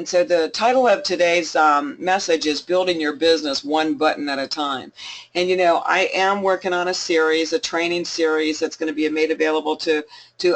And so the title of today's message is Building Your Business One Button at a Time. And you know, I am working on a series, a training series that's going to be made available to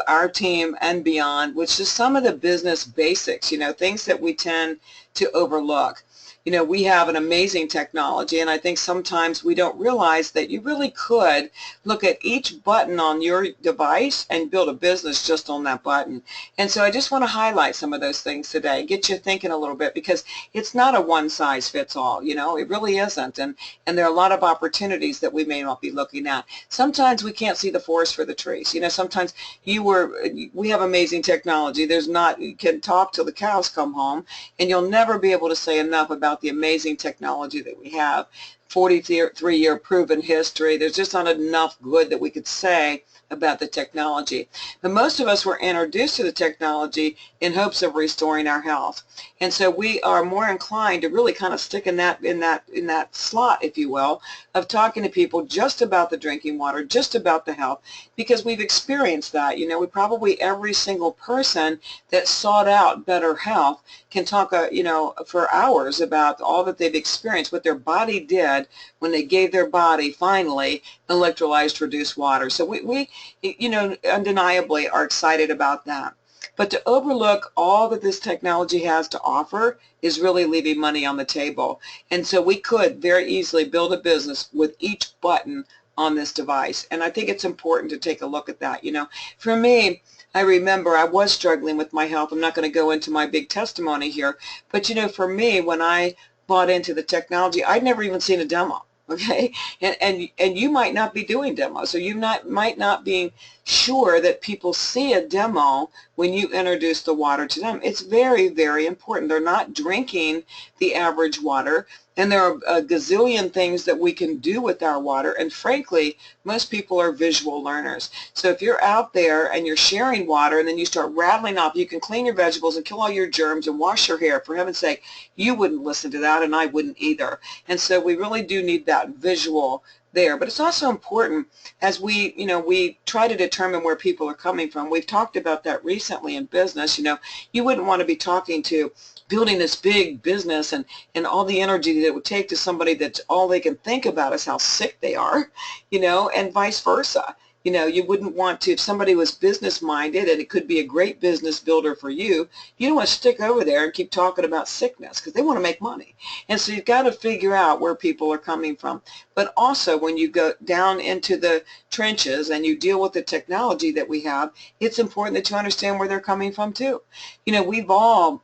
our team and beyond, which is some of the business basics, you know, things that we tend to overlook. You know, we have an amazing technology, and I think sometimes we don't realize that you really could look at each button on your device and build a business just on that button. And so I just want to highlight some of those things today, get you thinking a little bit, because it's not a one-size-fits-all, you know, it really isn't. And there are a lot of opportunities that we may not be looking at. Sometimes we can't see the forest for the trees. You know, sometimes we have amazing technology. You can talk till the cows come home, and you'll never be able to say enough about the amazing technology that we have. 43-year proven history. There's just not enough good that we could say about the technology. But most of us were introduced to the technology in hopes of restoring our health. And so we are more inclined to really kind of stick in that slot, if you will, of talking to people just about the drinking water, just about the health, because we've experienced that. You know, we probably, every single person that sought out better health can talk, you know, for hours about all that they've experienced, what their body did when they gave their body finally electrolyzed reduced water. So we you know, undeniably are excited about that. But to overlook all that this technology has to offer is really leaving money on the table. And so we could very easily build a business with each button on this device. And I think it's important to take a look at that. You know, for me, I remember I was struggling with my health. I'm not going to go into my big testimony here, but you know, for me, when I bought into the technology, I'd never even seen a demo. Okay, and you might not be doing demos, so you might not be sure that people see a demo when you introduce the water to them. It's very, very important. They're not drinking the average water, and there are a gazillion things that we can do with our water, and frankly, most people are visual learners. So if you're out there and you're sharing water and then you start rattling off, you can clean your vegetables and kill all your germs and wash your hair, for heaven's sake, you wouldn't listen to that, and I wouldn't either. And so we really do need that visual there. But it's also important as we try to determine where people are coming from. We've talked about that recently in business. You know, you wouldn't want to be talking to building this big business and all the energy that it would take to somebody that all they can think about is how sick they are, you know, and vice versa. You know, you wouldn't want to, if somebody was business minded and it could be a great business builder for you, you don't want to stick over there and keep talking about sickness because they want to make money. And so you've got to figure out where people are coming from. But also when you go down into the trenches and you deal with the technology that we have, it's important that you understand where they're coming from too. You know, we've all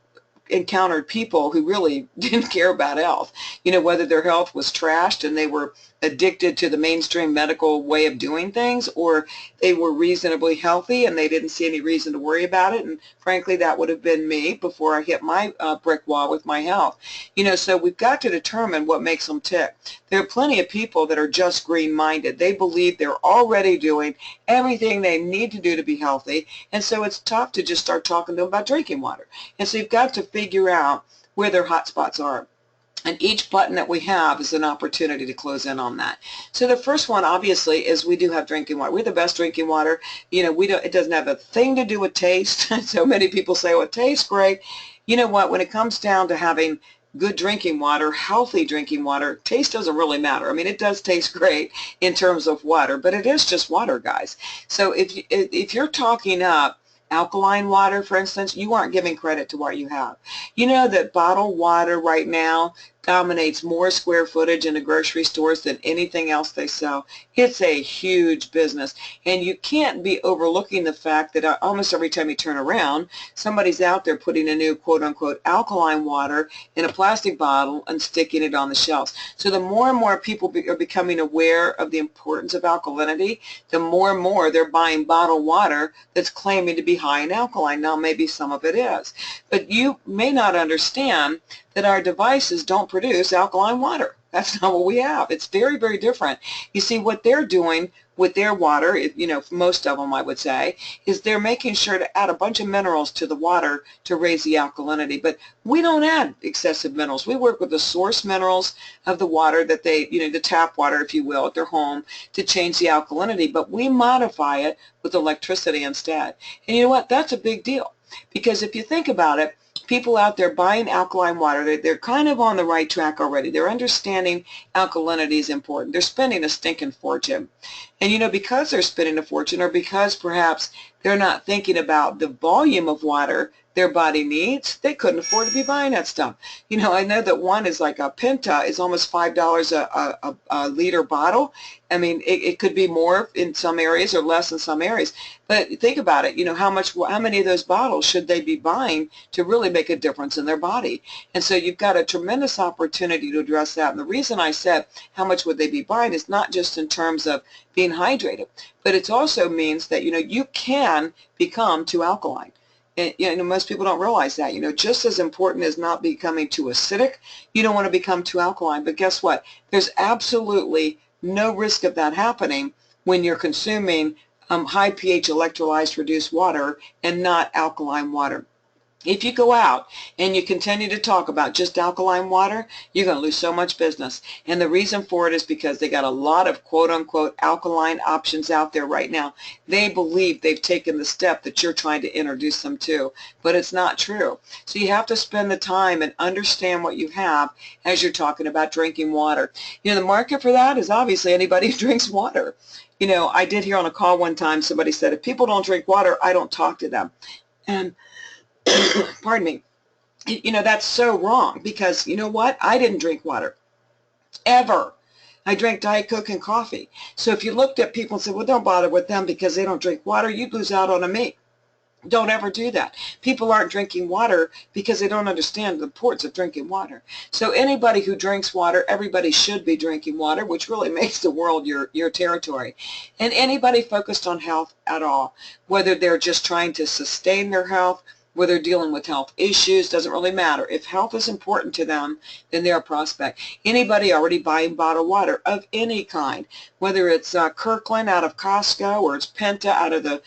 encountered people who really didn't care about health, you know, whether their health was trashed and they were addicted to the mainstream medical way of doing things, or they were reasonably healthy and they didn't see any reason to worry about it. And frankly, that would have been me before I hit my brick wall with my health. You know, so we've got to determine what makes them tick. There are plenty of people that are just green-minded. They believe they're already doing everything they need to do to be healthy, and so it's tough to just start talking to them about drinking water. And so you've got to figure out where their hot spots are. And each button that we have is an opportunity to close in on that. So the first one, obviously, is we do have drinking water. We're the best drinking water. You know, it doesn't have a thing to do with taste. So many people say, well, it tastes great. You know what? When it comes down to having good drinking water, healthy drinking water, taste doesn't really matter. I mean, it does taste great in terms of water, but it is just water, guys. So if you're talking up alkaline water, for instance, you aren't giving credit to what you have. You know that bottled water right now dominates more square footage in the grocery stores than anything else they sell. It's a huge business, and you can't be overlooking the fact that almost every time you turn around, somebody's out there putting a new quote-unquote alkaline water in a plastic bottle and sticking it on the shelves. So the more and more people are becoming aware of the importance of alkalinity, the more and more they're buying bottled water that's claiming to be high in alkaline. Now, maybe some of it is, but you may not understand that our devices don't produce alkaline water. That's not what we have. It's very, very different. You see, what they're doing with their water, you know, most of them I would say, is they're making sure to add a bunch of minerals to the water to raise the alkalinity. But we don't add excessive minerals. We work with the source minerals of the water that they, you know, the tap water, if you will, at their home to change the alkalinity, but we modify it with electricity instead. And you know what? That's a big deal, because if you think about it, people out there buying alkaline water, they're kind of on the right track already. They're understanding alkalinity is important. They're spending a stinking fortune. And because they're spending a fortune, or because perhaps they're not thinking about the volume of water their body needs, they couldn't afford to be buying that stuff. I know that one is like a Penta is almost $5 a liter bottle. I mean, it could be more in some areas or less in some areas. But think about it, how many of those bottles should they be buying to really make a difference in their body? And so you've got a tremendous opportunity to address that. And the reason I said how much would they be buying is not just in terms of being hydrated, but it also means that, you can become too alkaline. And most people don't realize that. Just as important as not becoming too acidic, you don't want to become too alkaline. But guess what? There's absolutely no risk of that happening when you're consuming high pH electrolyzed reduced water and not alkaline water. If you go out and you continue to talk about just alkaline water, you're going to lose so much business. And the reason for it is because they got a lot of quote-unquote alkaline options out there right now. They believe they've taken the step that you're trying to introduce them to, but it's not true. So you have to spend the time and understand what you have as you're talking about drinking water. The market for that is obviously anybody who drinks water. I did hear on a call one time, somebody said, if people don't drink water, I don't talk to them. And pardon me, that's so wrong, because you know what? I didn't drink water ever. I drank Diet Coke and coffee. So if you looked at people and said, well, don't bother with them because they don't drink water, you'd lose out on me. Don't ever do that. People aren't drinking water because they don't understand the importance of drinking water. So anybody who drinks water, everybody should be drinking water, which really makes the world your territory. And anybody focused on health at all, whether they're just trying to sustain their health, whether they're dealing with health issues, doesn't really matter. If health is important to them, then they're a prospect. Anybody already buying bottled water of any kind, whether it's Kirkland out of Costco or it's Penta out of the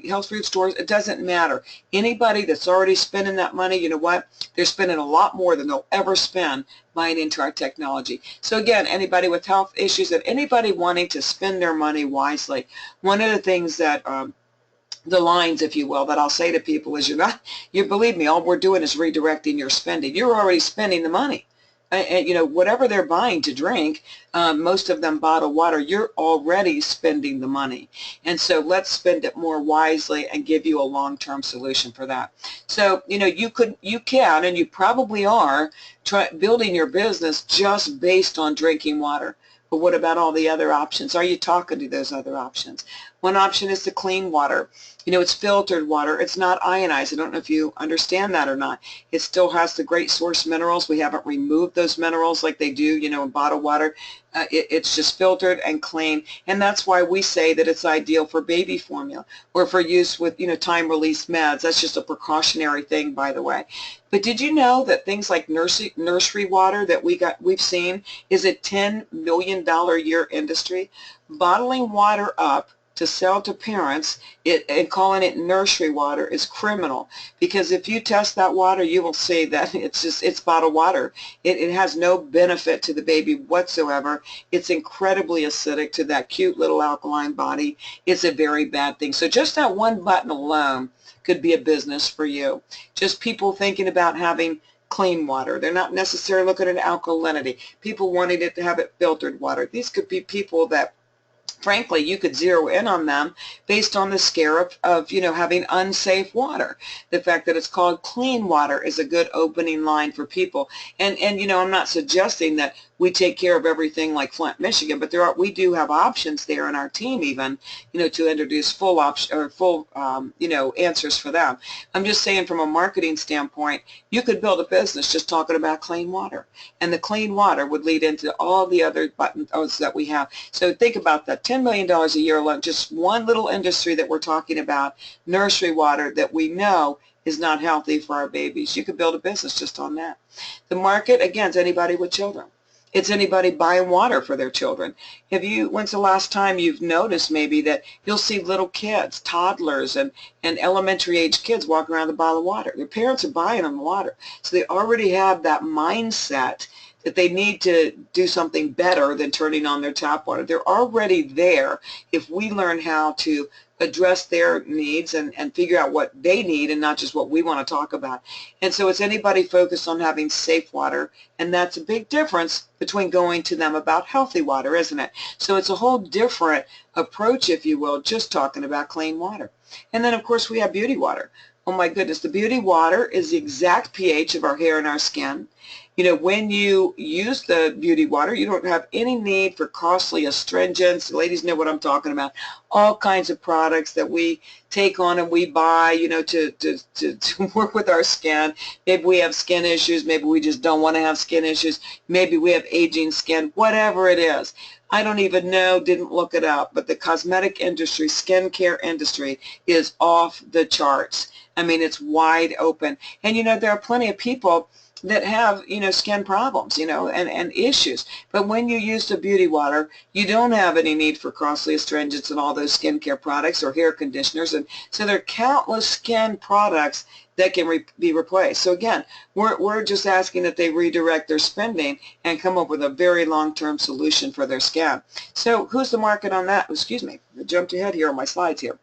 health food stores, it doesn't matter. Anybody that's already spending that money, you know what? They're spending a lot more than they'll ever spend buying into our technology. So again, anybody with health issues and anybody wanting to spend their money wisely, one of the things that the lines, if you will, that I'll say to people is you believe me, all we're doing is redirecting your spending. You're already spending the money. And whatever they're buying to drink, most of them bottled water, you're already spending the money. And so let's spend it more wisely and give you a long-term solution for that. So, you can, and you probably are, building your business just based on drinking water. But what about all the other options? Are you talking to those other options? One option is the clean water. It's filtered water. It's not ionized. I don't know if you understand that or not. It still has the great source minerals. We haven't removed those minerals like they do, in bottled water. It's just filtered and clean, and that's why we say that it's ideal for baby formula or for use with, time-release meds. That's just a precautionary thing, by the way. But did you know that things like nursery water that we've seen is a $10 million a year industry? Bottling water up to sell to parents and calling it nursery water is criminal, because if you test that water, you will see that it's bottled water. It has no benefit to the baby whatsoever. It's incredibly acidic to that cute little alkaline body. It's a very bad thing. So just that one button alone could be a business for you. Just people thinking about having clean water. They're not necessarily looking at alkalinity. People wanting it to have it filtered water. These could be people that, frankly, you could zero in on them based on the scare of having unsafe water. The fact that it's called clean water is a good opening line for people. And I'm not suggesting that we take care of everything like Flint, Michigan, but we do have options there in our team even, to introduce full answers for them. I'm just saying from a marketing standpoint, you could build a business just talking about clean water, and the clean water would lead into all the other buttons that we have. So think about that, $10 million a year alone, just one little industry that we're talking about, nursery water, that we know is not healthy for our babies. You could build a business just on that. The market, again, is anybody with children. It's anybody buying water for their children. When's the last time you've noticed maybe that you'll see little kids, toddlers, and elementary age kids walking around with a bottle of water? Their parents are buying them water. So they already have that mindset that they need to do something better than turning on their tap water. They're already there if we learn how to address their needs and figure out what they need and not just what we want to talk about. And so it's anybody focused on having safe water, and that's a big difference between going to them about healthy water, isn't it? So it's a whole different approach, if you will, just talking about clean water. And then, of course, we have beauty water. Oh my goodness, the beauty water is the exact pH of our hair and our skin. You know, when you use the beauty water, you don't have any need for costly astringents. Ladies know what I'm talking about. All kinds of products that we take on and we buy, you know, to work with our skin. Maybe we have skin issues. Maybe we just don't want to have skin issues. Maybe we have aging skin, whatever it is. I don't even know, didn't look it up, but the cosmetic industry, skincare industry is off the charts. I mean, it's wide open. And, you know, there are plenty of people that have, you know, skin problems, you know, and issues. But when you use the beauty water, you don't have any need for costly astringents and all those skincare products or hair conditioners. And so there are countless skin products that can be replaced. So again, we're just asking that they redirect their spending and come up with a very long-term solution for their skin. So who's the market on that? Excuse me, I jumped ahead here on my slides here.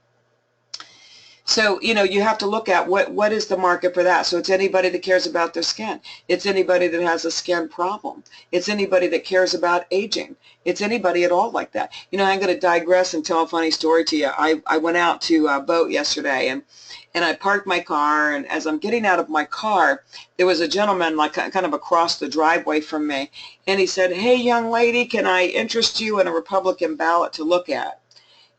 So, you know, you have to look at what is the market for that. So it's anybody that cares about their skin. It's anybody that has a skin problem. It's anybody that cares about aging. It's anybody at all like that. You know, I'm going to digress and tell a funny story to you. I went out to a boat yesterday, and I parked my car, and as I'm getting out of my car, there was a gentleman like kind of across the driveway from me, and he said, "Hey, young lady, can I interest you in a Republican ballot to look at?"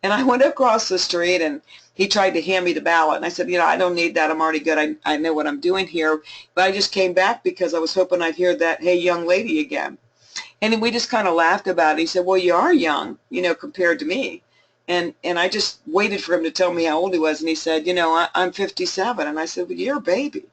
And I went across the street, and he tried to hand me the ballot, and I said, you know, I don't need that. I'm already good. I know what I'm doing here. But I just came back because I was hoping I'd hear that, "Hey, young lady," again. And then we just kind of laughed about it. He said, "Well, you are young, you know, compared to me." And I just waited for him to tell me how old he was, and he said, "You know, I'm 57." And I said, "Well, you're a baby."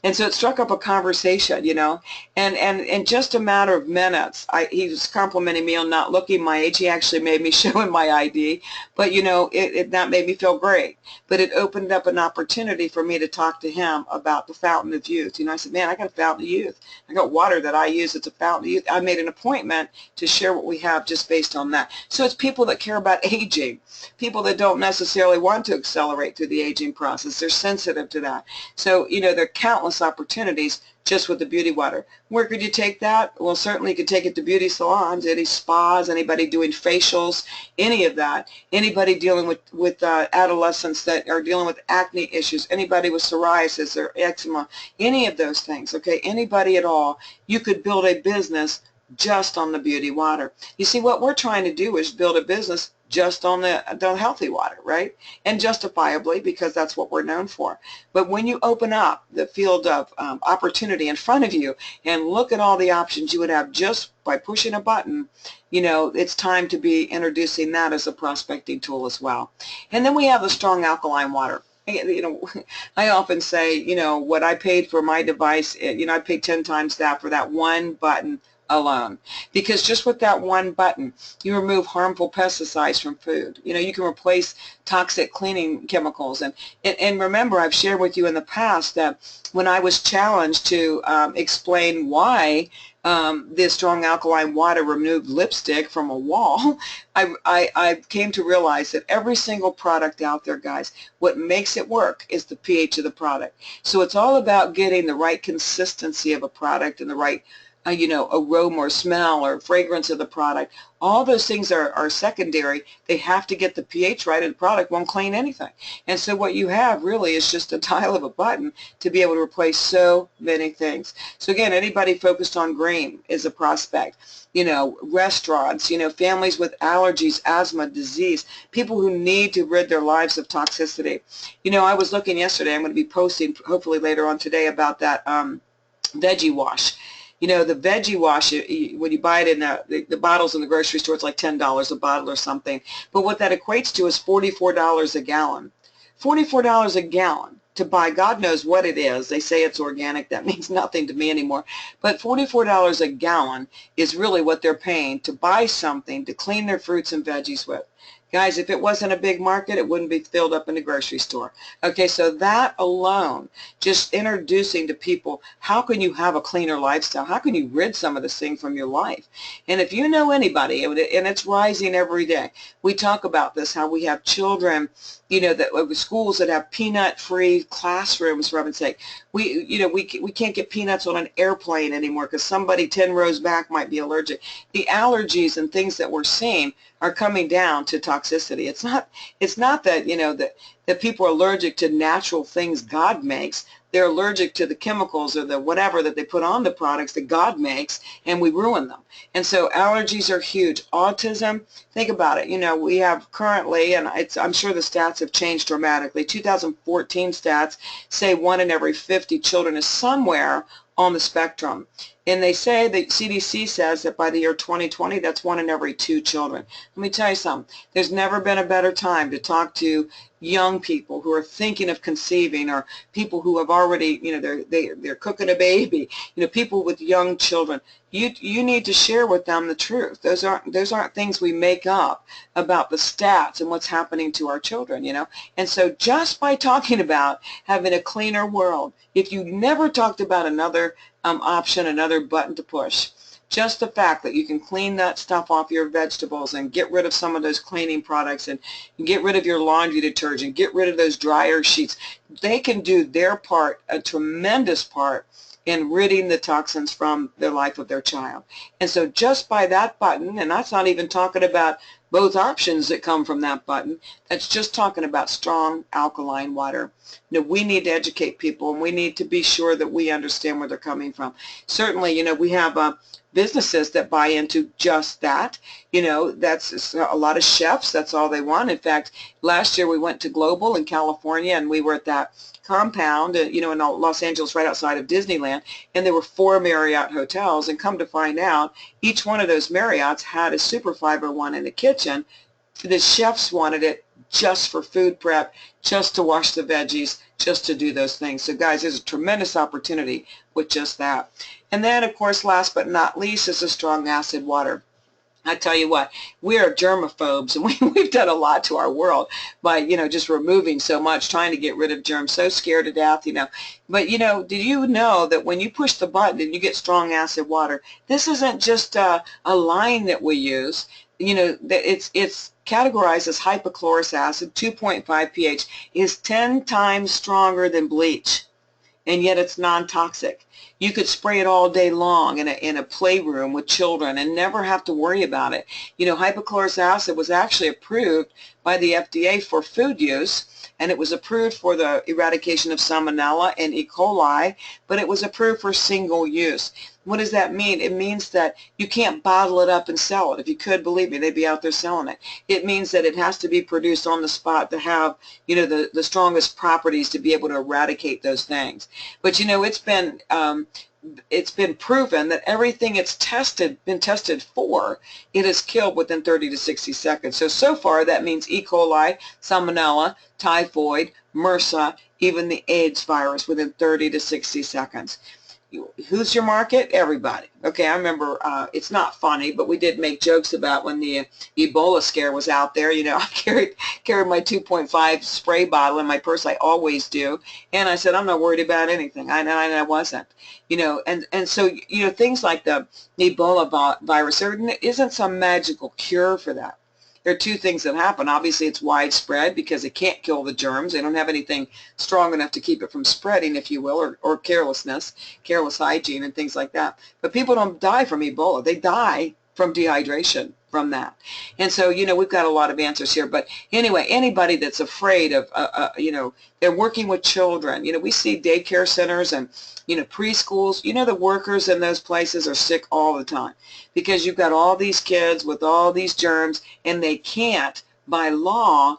And so it struck up a conversation, you know, and in just a matter of minutes, he was complimenting me on not looking my age. He actually made me show him my ID, but, you know, that made me feel great. But it opened up an opportunity for me to talk to him about the fountain of youth. You know, I said, man, I got a fountain of youth. I got water that I use. It's a fountain of youth. I made an appointment to share what we have just based on that. So it's people that care about aging, people that don't necessarily want to accelerate through the aging process. They're sensitive to that. So, you know, there are countless opportunities just with the beauty water. Where could you take that? Well, certainly you could take it to beauty salons, any spas, anybody doing facials, any of that. Anybody dealing with adolescents that are dealing with acne issues, anybody with psoriasis or eczema, any of those things, okay? Anybody at all, you could build a business just on the beauty water. You see, what we're trying to do is build a business just on the healthy water, right? And justifiably, because that's what we're known for. But when you open up the field of opportunity in front of you and look at all the options you would have just by pushing a button, you know, it's time to be introducing that as a prospecting tool as well. And then we have the strong alkaline water. You know, I often say, you know, what I paid for my device, you know, I paid 10 times that for that one button alone, because just with that one button you remove harmful pesticides from food. You know, you can replace toxic cleaning chemicals, and remember, I've shared with you in the past that when I was challenged to explain why this strong alkaline water removed lipstick from a wall, I came to realize that every single product out there, guys, what makes it work is the pH of the product. So it's all about getting the right consistency of a product and the right you know, aroma or smell or fragrance of the product. All those things are secondary. They have to get the pH right, and the product won't clean anything. And so what you have really is just a dial of a button to be able to replace so many things. So again, anybody focused on green is a prospect. You know, restaurants, you know, families with allergies, asthma, disease, people who need to rid their lives of toxicity. You know, I was looking yesterday, I'm going to be posting hopefully later on today about that veggie wash. You know, the veggie wash, when you buy it in the bottles in the grocery store, it's like $10 a bottle or something. But what that equates to is $44 a gallon. $44 a gallon to buy God knows what it is. They say it's organic. That means nothing to me anymore. But $44 a gallon is really what they're paying to buy something to clean their fruits and veggies with. Guys, if it wasn't a big market, it wouldn't be filled up in the grocery store. Okay, so that alone, just introducing to people, how can you have a cleaner lifestyle? How can you rid some of this thing from your life? And if you know anybody, and it's rising every day, we talk about this, how we have children, you know, that schools that have peanut-free classrooms, for heaven's sake. We can't get peanuts on an airplane anymore because somebody 10 rows back might be allergic. The allergies and things that we're seeing are coming down to toxicity. It's not that, you know, that people are allergic to natural things God makes. They're allergic to the chemicals or the whatever that they put on the products that God makes, and we ruin them. And so allergies are huge. Autism, think about it. You know, we have currently, and I'm sure the stats have changed dramatically, 2014 stats say 1 in every 50 children is somewhere on the spectrum. And they say, the CDC says that by the year 2020, that's 1 in every 2 children. Let me tell you something. There's never been a better time to talk to young people who are thinking of conceiving, or people who have already, you know, they're cooking a baby, you know, people with young children. You need to share with them the truth. Those aren't things we make up about the stats and what's happening to our children, you know. And so just by talking about having a cleaner world, if you never talked about another option, another button to push, just the fact that you can clean that stuff off your vegetables and get rid of some of those cleaning products and get rid of your laundry detergent, get rid of those dryer sheets, they can do their part, a tremendous part, in ridding the toxins from the life of their child. And so just by that button, and that's not even talking about both options that come from that button, that's just talking about strong alkaline water. You know, we need to educate people, and we need to be sure that we understand where they're coming from. Certainly, you know, we have businesses that buy into just that. You know, that's a lot of chefs, that's all they want. In fact, last year we went to Global in California, and we were at that compound, you know, in Los Angeles, right outside of Disneyland, and there were 4 Marriott hotels, and come to find out, each one of those Marriotts had a superfiber one in the kitchen. The chefs wanted it just for food prep, just to wash the veggies, just to do those things. So guys, there's a tremendous opportunity with just that. And then, of course, last but not least is the strong acid water. I tell you what, we are germaphobes, and we've done a lot to our world by, you know, just removing so much, trying to get rid of germs, so scared to death, you know. But, you know, did you know that when you push the button and you get strong acid water, this isn't just a line that we use. You know, it's categorized as hypochlorous acid, 2.5 pH, is 10 times stronger than bleach, and yet it's non-toxic. You could spray it all day long in a playroom with children and never have to worry about it. You know, hypochlorous acid was actually approved by the FDA for food use, and it was approved for the eradication of salmonella and E. coli, but it was approved for single use. What does that mean? It means that you can't bottle it up and sell it. If you could, believe me, they'd be out there selling it. It means that it has to be produced on the spot to have, you know, the strongest properties to be able to eradicate those things. But, you know, it's been proven that everything it's been tested for, it is killed within 30 to 60 seconds. So far, that means E. coli, salmonella, typhoid, MRSA, even the AIDS virus within 30 to 60 seconds. Who's your market? Everybody. Okay, I remember, it's not funny, but we did make jokes about when the Ebola scare was out there. You know, I carried my 2.5 spray bottle in my purse. I always do. And I said, I'm not worried about anything. I wasn't. You know, and so, you know, things like the Ebola virus, there isn't some magical cure for that. There are 2 things that happen. Obviously, it's widespread because it can't kill the germs. They don't have anything strong enough to keep it from spreading, if you will, or careless hygiene and things like that. But people don't die from Ebola. They die from dehydration from that. And so, you know, we've got a lot of answers here. But anyway, anybody that's afraid of, you know, they're working with children. You know, we see daycare centers and, you know, preschools. You know, the workers in those places are sick all the time because you've got all these kids with all these germs, and they can't, by law,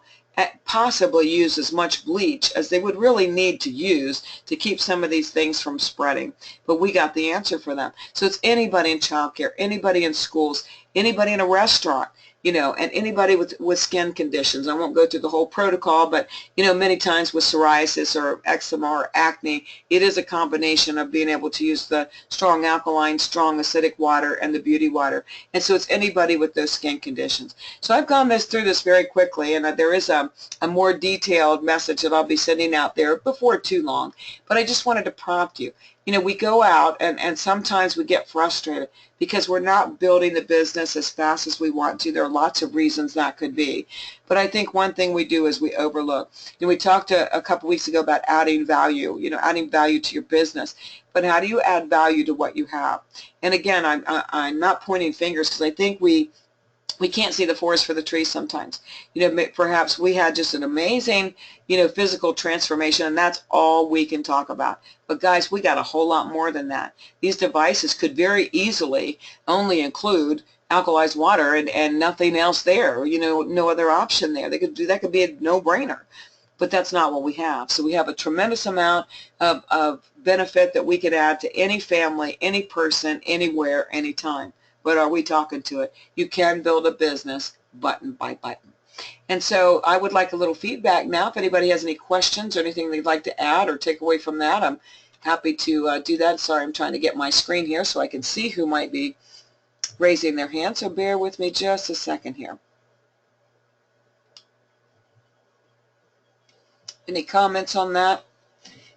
possibly use as much bleach as they would really need to use to keep some of these things from spreading. But we got the answer for them. So it's anybody in childcare, anybody in schools, anybody in a restaurant. and anybody with skin conditions. I won't go through the whole protocol, but, many times with psoriasis or eczema or acne, it is a combination of being able to use the strong alkaline, strong acidic water and the beauty water. And so it's anybody with those skin conditions. So I've gone through this very quickly, and there is a more detailed message that I'll be sending out there before too long. But I just wanted to prompt you. We go out and sometimes we get frustrated because we're not building the business as fast as we want to. There are lots of reasons that could be. But I think one thing we do is we overlook. We talked a couple weeks ago about adding value, adding value to your business. But how do you add value to what you have? And again, I'm not pointing fingers because I think we can't see the forest for the trees sometimes. Perhaps we had just an amazing, physical transformation, and that's all we can talk about. But guys, we got a whole lot more than that. These devices could very easily only include alkalized water and nothing else there, no other option there. That could be a no-brainer. But that's not what we have. So we have a tremendous amount of benefit that we could add to any family, any person, anywhere, anytime. But are we talking to it? You can build a business button by button. And so I would like a little feedback now. If anybody has any questions or anything they'd like to add or take away from that, I'm happy to do that. Sorry, I'm trying to get my screen here so I can see who might be raising their hand. So bear with me just a second here. Any comments on that?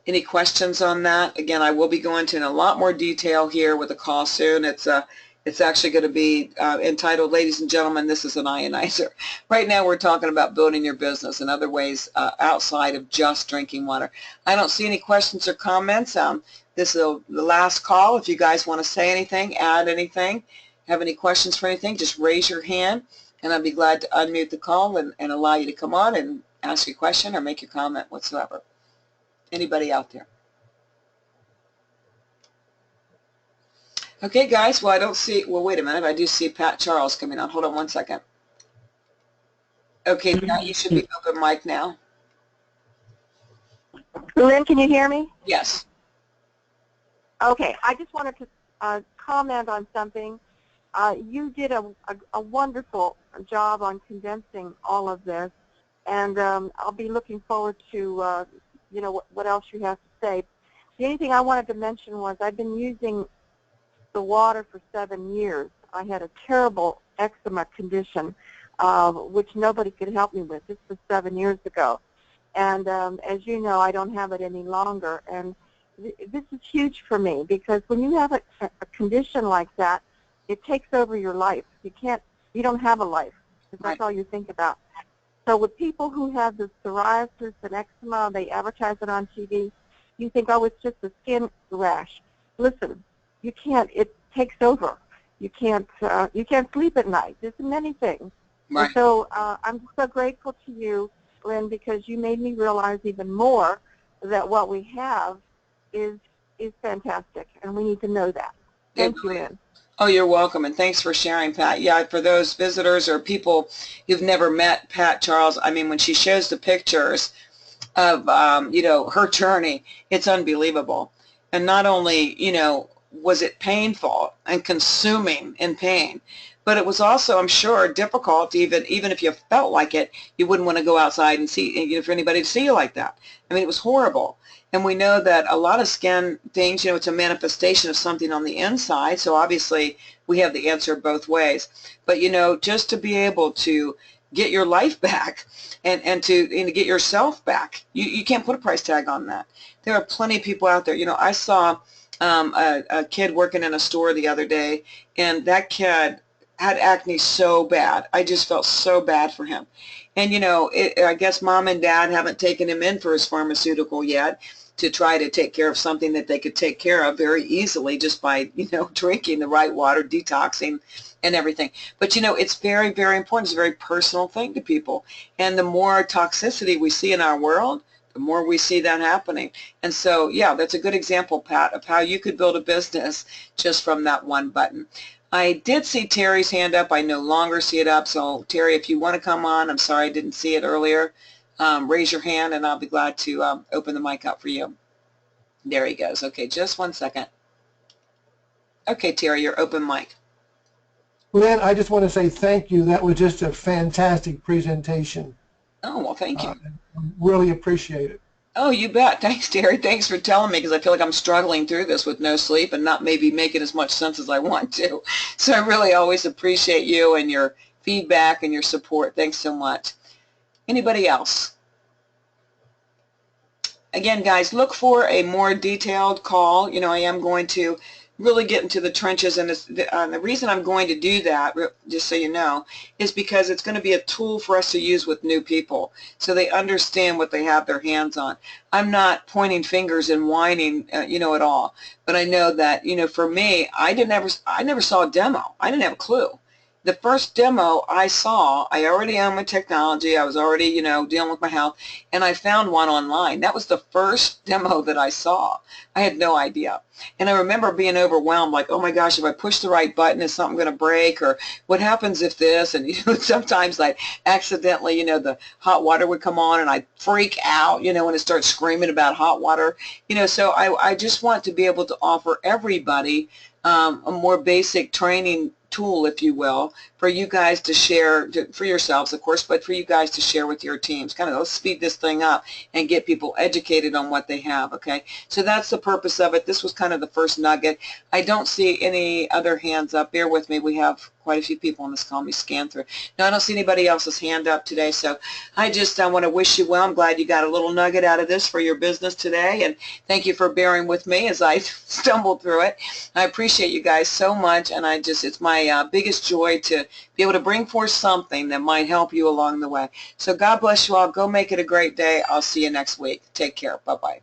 Any questions on that? Again, I will be going into a lot more detail here with a call soon. It's actually going to be entitled, Ladies and Gentlemen, This is an Ionizer. Right now we're talking about building your business in other ways outside of just drinking water. I don't see any questions or comments. This is the last call. If you guys want to say anything, add anything, have any questions for anything, just raise your hand, and I'd be glad to unmute the call and allow you to come on and ask your question or make your comment whatsoever. Anybody out there? Okay, guys, well, I don't see, well, wait a minute. I do see Pat Charles coming on. Hold on one second. Okay, Pat, you should be open mic now. Lynn, can you hear me? Yes. Okay, I just wanted to comment on something. You did a wonderful job on condensing all of this, and I'll be looking forward to, what else you have to say. The only thing I wanted to mention was I've been using the water for 7 years. I had a terrible eczema condition, which nobody could help me with. This was 7 years ago. And as you know, I don't have it any longer. And this is huge for me because when you have a condition like that, it takes over your life. You don't have a life because that's all you think about. So with people who have the psoriasis and eczema, they advertise it on TV, you think, oh, it's just a skin rash. Listen, you can't, it takes over. You can't sleep at night. There's many things. Right. And so I'm so grateful to you, Lynn, because you made me realize even more that what we have is fantastic, and we need to know that. Thank you, Lynn. Oh, you're welcome, and thanks for sharing, Pat. Yeah, for those visitors or people who've never met Pat Charles, I mean, when she shows the pictures of, her journey, it's unbelievable. And not only, was it painful and consuming in pain, but it was also, I'm sure, difficult. Even if you felt like it, you wouldn't want to go outside and see, for anybody to see you like that. I mean, it was horrible. And we know that a lot of skin things, it's a manifestation of something on the inside. So obviously, we have the answer both ways. But just to be able to get your life back and to get yourself back, you can't put a price tag on that. There are plenty of people out there. I saw a kid working in a store the other day, and that kid had acne so bad. I just felt so bad for him. And, I guess mom and dad haven't taken him in for his pharmaceutical yet to try to take care of something that they could take care of very easily just by, drinking the right water, detoxing, and everything. But, it's very, very important. It's a very personal thing to people. And the more toxicity we see in our world, the more we see that happening. And so, yeah, that's a good example, Pat, of how you could build a business just from that one button. I did see Terry's hand up. I no longer see it up. So, Terry, if you want to come on, I'm sorry I didn't see it earlier. Raise your hand, and I'll be glad to open the mic up for you. There he goes. Okay, just one second. Okay, Terry, you're open mic. Lynn, I just want to say thank you. That was just a fantastic presentation. Oh, well, thank you. Really appreciate it. Oh, you bet. Thanks, Terry. Thanks for telling me, because I feel like I'm struggling through this with no sleep and not maybe making as much sense as I want to. So I really always appreciate you and your feedback and your support. Thanks so much. Anybody else? Again, guys, look for a more detailed call. You know, I am going to really get into the trenches, and the reason I'm going to do that, just so you know, is because it's going to be a tool for us to use with new people so they understand what they have their hands on. I'm not pointing fingers and whining, you know, at all, but I know that, you know, for me, I never saw a demo. I didn't have a clue. The first demo I saw, I already owned my technology, I was already, you know, dealing with my health, and I found one online. That was the first demo that I saw. I had no idea. And I remember being overwhelmed, like, oh my gosh, if I push the right button, is something going to break? Or what happens if this? And, you know, sometimes I accidentally, you know, the hot water would come on and I'd freak out, you know, when it starts screaming about hot water. You know, so I just want to be able to offer everybody a more basic training tool, if you will, for you guys to share, for yourselves, of course, but for you guys to share with your teams. Kind of let's speed this thing up and get people educated on what they have, okay? So that's the purpose of it. This was kind of the first nugget. I don't see any other hands up. Bear with me. We have quite a few people on this call. Let me scan through. No, I don't see anybody else's hand up today, so I want to wish you well. I'm glad you got a little nugget out of this for your business today, and thank you for bearing with me as I stumbled through it. I appreciate you guys so much, and it's my biggest joy to be able to bring forth something that might help you along the way. So God bless you all. Go make it a great day. I'll see you next week. Take care. Bye-bye.